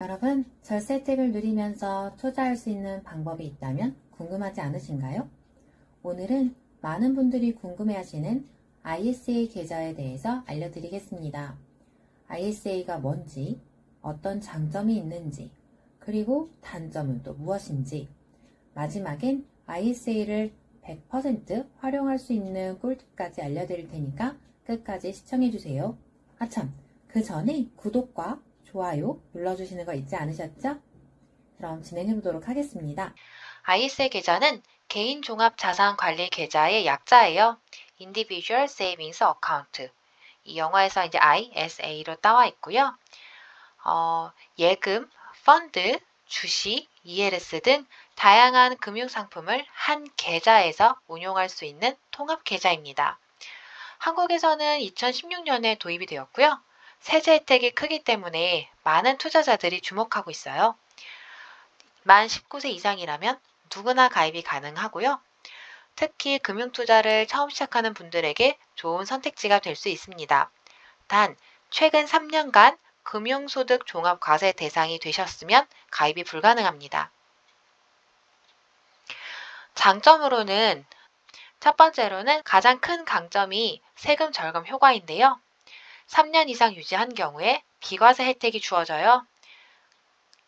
여러분, 절세 혜택을 누리면서 투자할 수 있는 방법이 있다면 궁금하지 않으신가요? 오늘은 많은 분들이 궁금해하시는 ISA 계좌에 대해서 알려드리겠습니다. ISA가 뭔지, 어떤 장점이 있는지, 그리고 단점은 또 무엇인지, 마지막엔 ISA를 100% 활용할 수 있는 꿀팁까지 알려드릴 테니까 끝까지 시청해주세요. 아참, 그 전에 구독과 좋아요 눌러주시는 거 잊지 않으셨죠? 그럼 진행해보도록 하겠습니다. ISA 계좌는 개인 종합 자산 관리 계좌의 약자예요. Individual Savings Account. 이 영어에서 이제 ISA로 따와 있고요. 예금, 펀드, 주식, ELS 등 다양한 금융상품을 한 계좌에서 운용할 수 있는 통합 계좌입니다. 한국에서는 2016년에 도입이 되었고요. 세제 혜택이 크기 때문에 많은 투자자들이 주목하고 있어요. 만 19세 이상이라면 누구나 가입이 가능하고요. 특히 금융투자를 처음 시작하는 분들에게 좋은 선택지가 될 수 있습니다. 단, 최근 3년간 금융소득 종합과세 대상이 되셨으면 가입이 불가능합니다. 장점으로는 첫 번째로는 가장 큰 강점이 세금 절감 효과인데요. 3년 이상 유지한 경우에 비과세 혜택이 주어져요.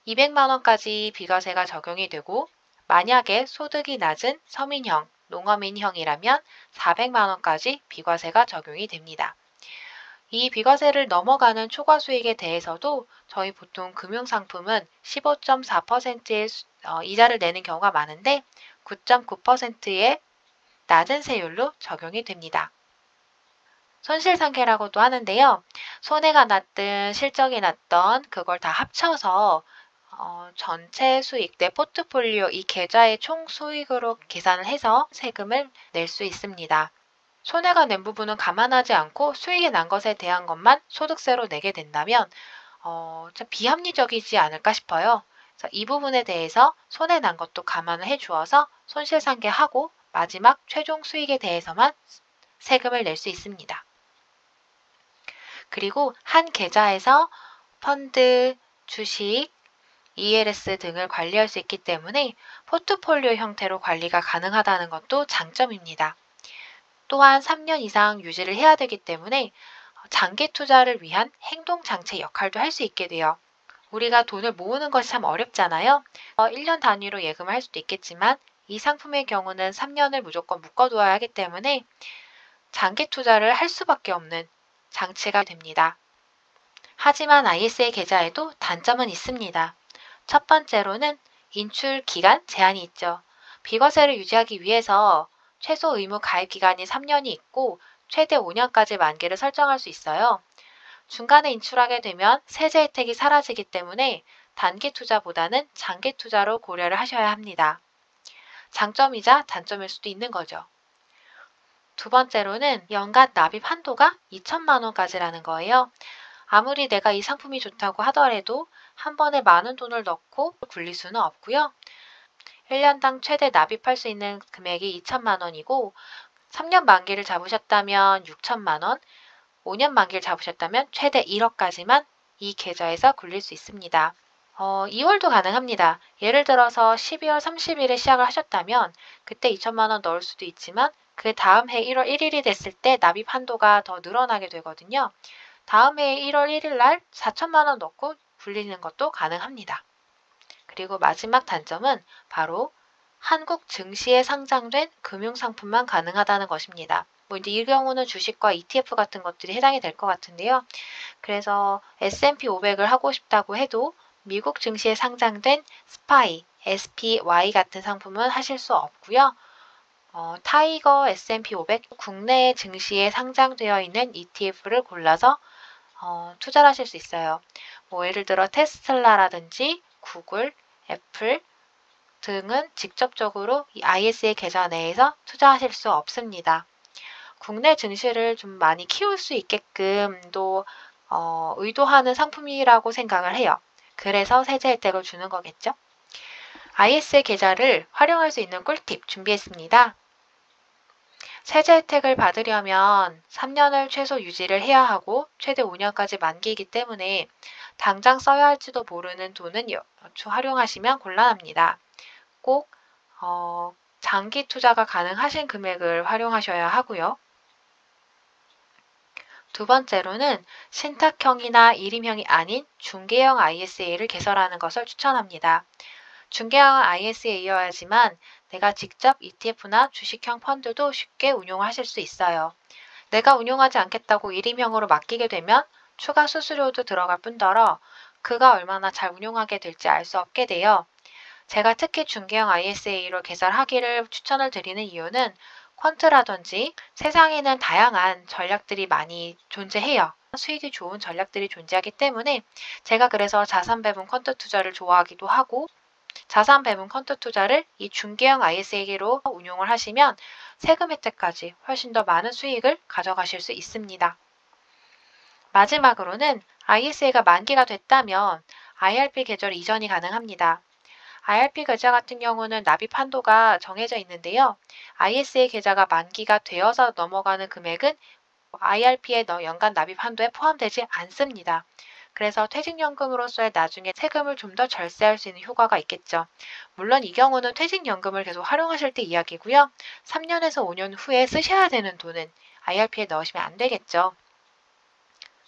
200만 원까지 비과세가 적용이 되고 만약에 소득이 낮은 서민형, 농어민형이라면 400만 원까지 비과세가 적용이 됩니다. 이 비과세를 넘어가는 초과 수익에 대해서도 저희 보통 금융상품은 15.4%의 이자를 내는 경우가 많은데 9.9%의 낮은 세율로 적용이 됩니다. 손실상계라고도 하는데요. 손해가 났든 실적이 났던 그걸 다 합쳐서 전체 수익 내 포트폴리오 이 계좌의 총 수익으로 계산을 해서 세금을 낼 수 있습니다. 손해가 낸 부분은 감안하지 않고 수익이 난 것에 대한 것만 소득세로 내게 된다면 좀 비합리적이지 않을까 싶어요. 그래서 이 부분에 대해서 손해 난 것도 감안을 해주어서 손실상계하고 마지막 최종 수익에 대해서만 세금을 낼 수 있습니다. 그리고 한 계좌에서 펀드, 주식, ELS 등을 관리할 수 있기 때문에 포트폴리오 형태로 관리가 가능하다는 것도 장점입니다. 또한 3년 이상 유지를 해야 되기 때문에 장기 투자를 위한 행동장치 역할도 할 수 있게 돼요. 우리가 돈을 모으는 것이 참 어렵잖아요. 1년 단위로 예금을 할 수도 있겠지만 이 상품의 경우는 3년을 무조건 묶어두어야 하기 때문에 장기 투자를 할 수밖에 없는 장치가 됩니다. 하지만 ISA 계좌에도 단점은 있습니다. 첫 번째로는 인출 기간 제한이 있죠. 비과세를 유지하기 위해서 최소 의무 가입 기간이 3년이 있고 최대 5년까지 만기를 설정할 수 있어요. 중간에 인출하게 되면 세제 혜택이 사라지기 때문에 단기 투자보다는 장기 투자로 고려를 하셔야 합니다. 장점이자 단점일 수도 있는 거죠. 두 번째로는 연간 납입 한도가 2천만 원까지라는 거예요. 아무리 내가 이 상품이 좋다고 하더라도 한 번에 많은 돈을 넣고 굴릴 수는 없고요. 1년당 최대 납입할 수 있는 금액이 2천만 원이고 3년 만기를 잡으셨다면 6천만 원, 5년 만기를 잡으셨다면 최대 1억까지만 이 계좌에서 굴릴 수 있습니다. 2월도 가능합니다. 예를 들어서 12월 30일에 시작을 하셨다면 그때 2천만 원 넣을 수도 있지만 그 다음 해 1월 1일이 됐을 때 납입 한도가 더 늘어나게 되거든요. 다음 해 1월 1일 날 4천만 원 넣고 굴리는 것도 가능합니다. 그리고 마지막 단점은 바로 한국 증시에 상장된 금융상품만 가능하다는 것입니다. 이제 이 경우는 주식과 ETF 같은 것들이 해당이 될 것 같은데요. 그래서 S&P 500을 하고 싶다고 해도 미국 증시에 상장된 SPY, SPY 같은 상품은 하실 수 없고요. 타이거 S&P 500 국내 증시에 상장되어 있는 ETF를 골라서 투자를 하실 수 있어요. 예를 들어 테슬라라든지 구글, 애플 등은 직접적으로 이 ISA 계좌 내에서 투자하실 수 없습니다. 국내 증시를 좀 많이 키울 수 있게끔 또 의도하는 상품이라고 생각을 해요. 그래서 세제 혜택을 주는 거겠죠. ISA 계좌를 활용할 수 있는 꿀팁 준비했습니다. 세제 혜택을 받으려면 3년을 최소 유지를 해야 하고 최대 5년까지 만기이기 때문에 당장 써야 할지도 모르는 돈은 활용하시면 곤란합니다. 꼭 장기 투자가 가능하신 금액을 활용하셔야 하고요. 두 번째로는 신탁형이나 일임형이 아닌 중개형 ISA를 개설하는 것을 추천합니다. 중개형 ISA여야지만 내가 직접 ETF나 주식형 펀드도 쉽게 운용하실 수 있어요. 내가 운용하지 않겠다고 일임형으로 맡기게 되면 추가 수수료도 들어갈 뿐더러 그가 얼마나 잘 운용하게 될지 알 수 없게 돼요. 제가 특히 중개형 ISA로 개설하기를 추천을 드리는 이유는 퀀트라든지 세상에는 다양한 전략들이 많이 존재해요. 수익이 좋은 전략들이 존재하기 때문에 제가 그래서 자산 배분 퀀트 투자를 좋아하기도 하고 자산 배분 퀀트 투자를 이 중개형 ISA로 운용을 하시면 세금 혜택까지 훨씬 더 많은 수익을 가져가실 수 있습니다. 마지막으로는 ISA가 만기가 됐다면 IRP 계절 이전이 가능합니다. IRP 계좌 같은 경우는 납입 한도가 정해져 있는데요. ISA 계좌가 만기가 되어서 넘어가는 금액은 IRP의 연간 납입 한도에 포함되지 않습니다. 그래서 퇴직연금으로서의 나중에 세금을 좀 더 절세할 수 있는 효과가 있겠죠. 물론 이 경우는 퇴직연금을 계속 활용하실 때 이야기고요. 3년에서 5년 후에 쓰셔야 되는 돈은 IRP에 넣으시면 안 되겠죠.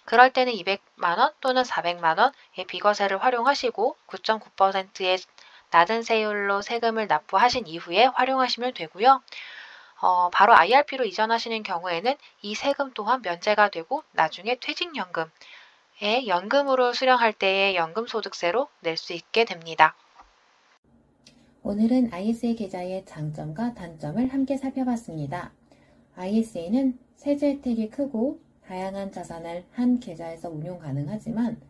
그럴 때는 200만원 또는 400만원의 비과세를 활용하시고 9.9%의 낮은 세율로 세금을 납부하신 이후에 활용하시면 되고요. 바로 IRP로 이전하시는 경우에는 이 세금 또한 면제가 되고 나중에 퇴직연금에 연금으로 수령할 때의 연금소득세로 낼 수 있게 됩니다. 오늘은 ISA 계좌의 장점과 단점을 함께 살펴봤습니다. ISA는 세제 혜택이 크고 다양한 자산을 한 계좌에서 운용 가능하지만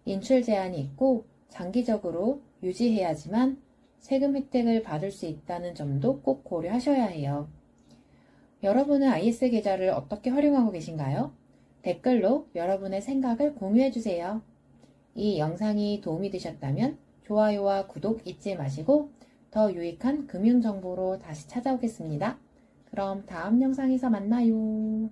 인출 제한이 있고 장기적으로 유지해야지만 세금 혜택을 받을 수 있다는 점도 꼭 고려하셔야 해요. 여러분은 ISA 계좌를 어떻게 활용하고 계신가요? 댓글로 여러분의 생각을 공유해주세요. 이 영상이 도움이 되셨다면 좋아요와 구독 잊지 마시고 더 유익한 금융정보로 다시 찾아오겠습니다. 그럼 다음 영상에서 만나요.